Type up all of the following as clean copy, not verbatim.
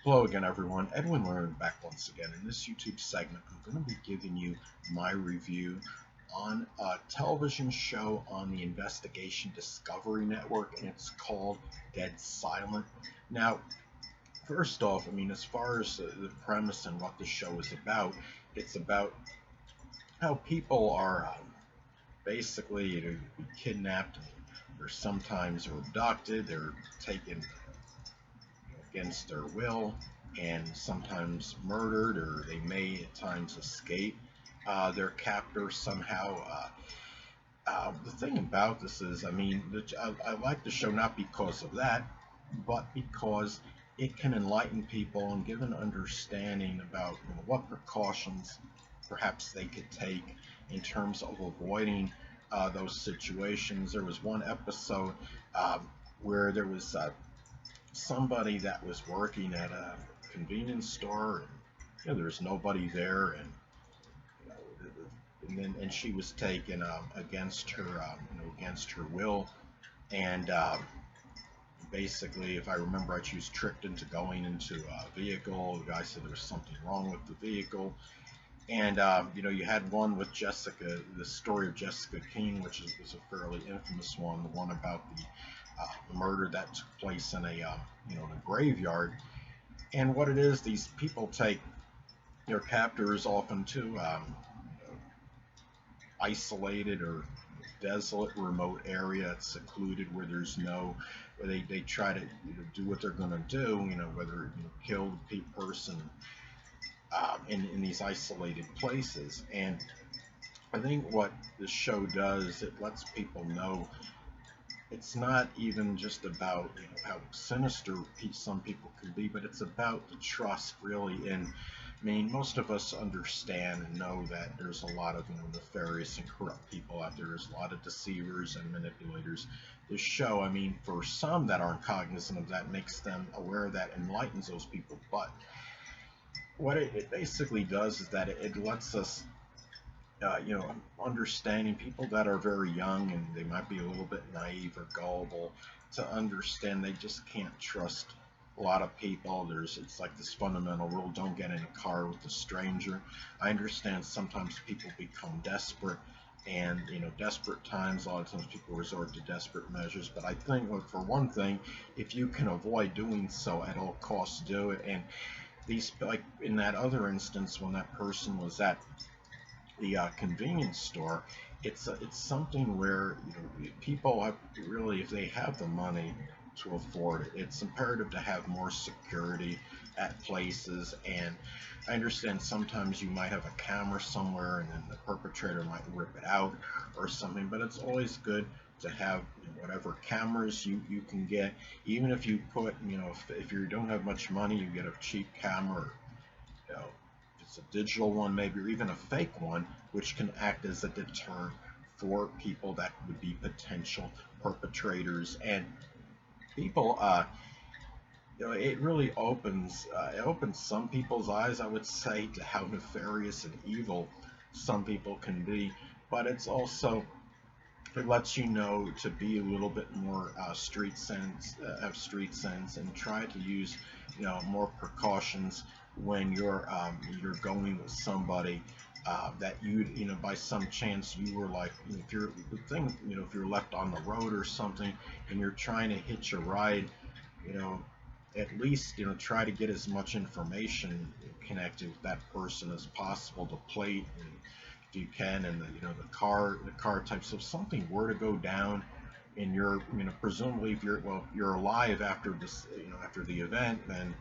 Hello again, everyone. Edwin Learnard back once again. In this YouTube segment, I'm going to be giving you my review on a television show on the Investigation Discovery Network, and it's called Dead Silent. Now, first off, as far as the premise and what the show is about, it's about how people are basically kidnapped, or sometimes are abducted, they're taken against their will, and sometimes murdered, or they may at times escape their captor somehow. The thing about this is, I like the show not because of that, but because it can enlighten people and give an understanding about what precautions perhaps they could take in terms of avoiding those situations. There was one episode where there was somebody that was working at a convenience store, and there's nobody there, and and she was taken against her against her will, and basically, if I remember right, she was tricked into going into a vehicle. The guy said there was something wrong with the vehicle. And you had one with Jessica, the story of Jessica King, which was a fairly infamous one, the one about the murder that took place in a in a graveyard. And what it is, these people take their captors often to isolated or desolate, remote area. It's secluded, where there's no, where they try to do what they're going to do, whether kill the person in these isolated places. And I think what the show does, it lets people know it's not even just about how sinister some people can be, but it's about the trust, really. And most of us understand and know that there's a lot of nefarious and corrupt people out there. There's a lot of deceivers and manipulators. This show, for some that aren't cognizant of that, makes them aware of that, enlightens those people. But what it basically does is that it lets us understanding people that are very young, and they might be a little bit naive or gullible, to understand they just can't trust a lot of people. It's like this fundamental rule: don't get in a car with a stranger. I understand sometimes people become desperate, and desperate times, a lot of times people resort to desperate measures. But I think, look, for one thing, if you can avoid doing so at all costs, do it. And these, like in that other instance when that person was at the convenience store, it's something where people have really, if they have the money to afford it, it's imperative to have more security at places. And I understand sometimes you might have a camera somewhere, and then the perpetrator might rip it out or something, but it's always good to have whatever cameras you can get. Even if you put, if you don't have much money, you get a cheap camera, or, it's a digital one maybe, or even a fake one, which can act as a deterrent for people that would be potential perpetrators. And people, it really opens some people's eyes, I would say, to how nefarious and evil some people can be. But it's also, it lets you know to be a little bit more street sense, have street sense, and try to use more precautions when you're going with somebody that by some chance you were like, if you're the thing, if you're left on the road or something, and you're trying to hitch a ride, at least try to get as much information connected with that person as possible, the plate, and if you can, and the car type. So if something were to go down, and you're presumably, if you're alive after this, after the event, then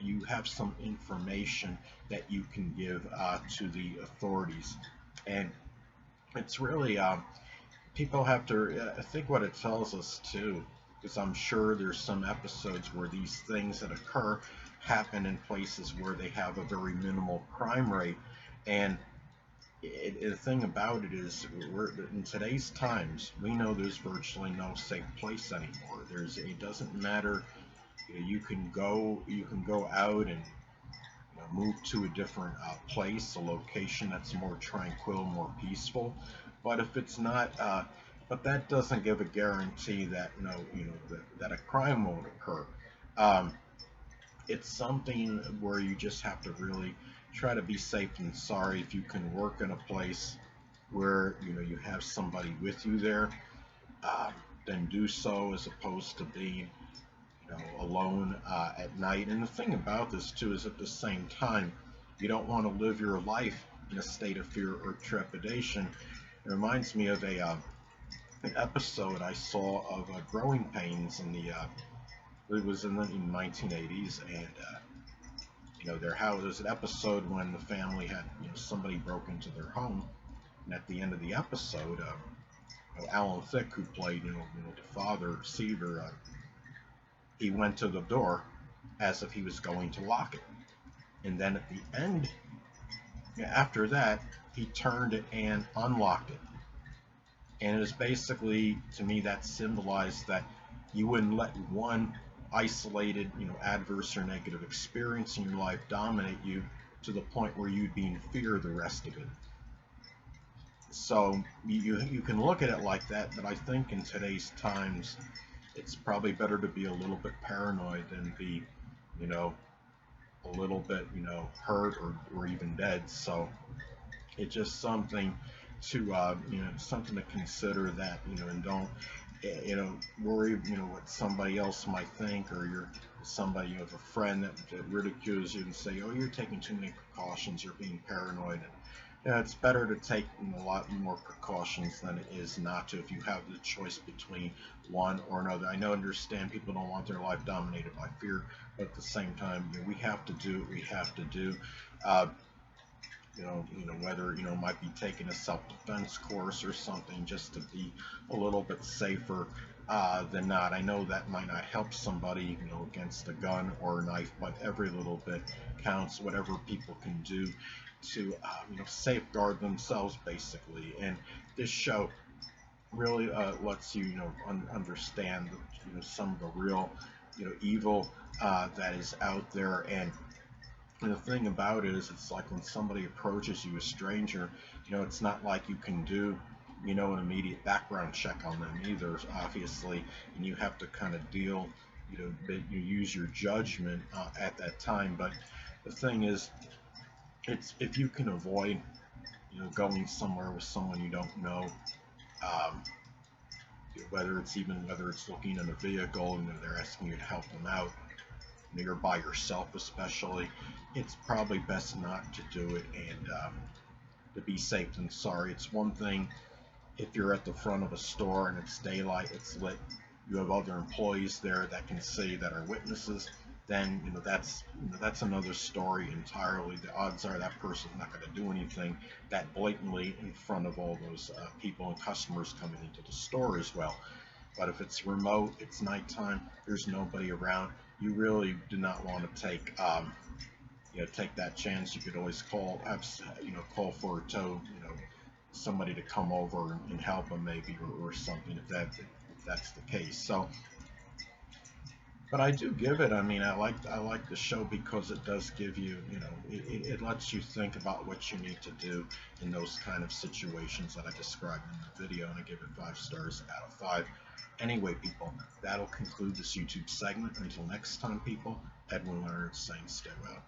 you have some information that you can give to the authorities. And it's really, people have to, I think what it tells us too, because I'm sure there's some episodes where these things that occur happen in places where they have a very minimal crime rate. And the thing about it is, in today's times, we know there's virtually no safe place anymore. It doesn't matter. You can go out and move to a different place, a location that's more tranquil, more peaceful. But if it's not, but that doesn't give a guarantee that that a crime won't occur. Um, it's something where you just have to really try to be safe and sorry. If you can work in a place where you have somebody with you there, um, then do so, as opposed to being alone at night. And the thing about this too is, at the same time, you don't want to live your life in a state of fear or trepidation. It reminds me of an episode I saw of Growing Pains in the it was in the 1980s, and their house. There's an episode when the family had somebody broke into their home, and at the end of the episode, Alan Thicke, who played the father Seaver, he went to the door as if he was going to lock it, and then at the end, after that, he turned it and unlocked it. And it is basically, to me, that symbolized that you wouldn't let one isolated, adverse or negative experience in your life dominate you to the point where you'd be in fear of the rest of it. So you can look at it like that, but I think in today's times, it's probably better to be a little bit paranoid than be, you know, a little bit, hurt or even dead. So it's just something to, something to consider, that, and don't, worry, what somebody else might think, or you're somebody, you have a friend that ridicules you and say, oh, you're taking too many precautions, you're being paranoid. And, it's better to take a lot more precautions than it is not to, if you have the choice between one or another. I know, understand people don't want their life dominated by fear, but at the same time, we have to do what we have to do. Uh, whether might be taking a self-defense course or something, just to be a little bit safer than not. I know that might not help somebody, against a gun or a knife, but every little bit counts. Whatever people can do to, safeguard themselves, basically. And this show really lets you, understand, some of the real, evil that is out there. And the thing about it is, it's like when somebody approaches you, a stranger, it's not like you can do, an immediate background check on them either, obviously, and you have to kind of deal, that you use your judgment at that time. But the thing is, it's if you can avoid, going somewhere with someone you don't know, um, whether it's looking in a vehicle and they're asking you to help them out, you're by yourself especially, it's probably best not to do it, and to be safe than sorry. It's one thing if you're at the front of a store and it's daylight, it's lit, you have other employees there that can see, that are witnesses, then that's another story entirely. The odds are that person's not going to do anything that blatantly in front of all those people and customers coming into the store as well. But if it's remote, it's nighttime, there's nobody around, you really do not want to take that chance. You could always call for a tow, somebody to come over and help them, maybe, or something, if that's the case. So, but I do give it. I mean, I like the show because it does give you, it lets you think about what you need to do in those kind of situations that I described in the video, and I give it 5 stars out of 5. Anyway, people, that'll conclude this YouTube segment. Until next time, people, Edwin Learnard saying stay well.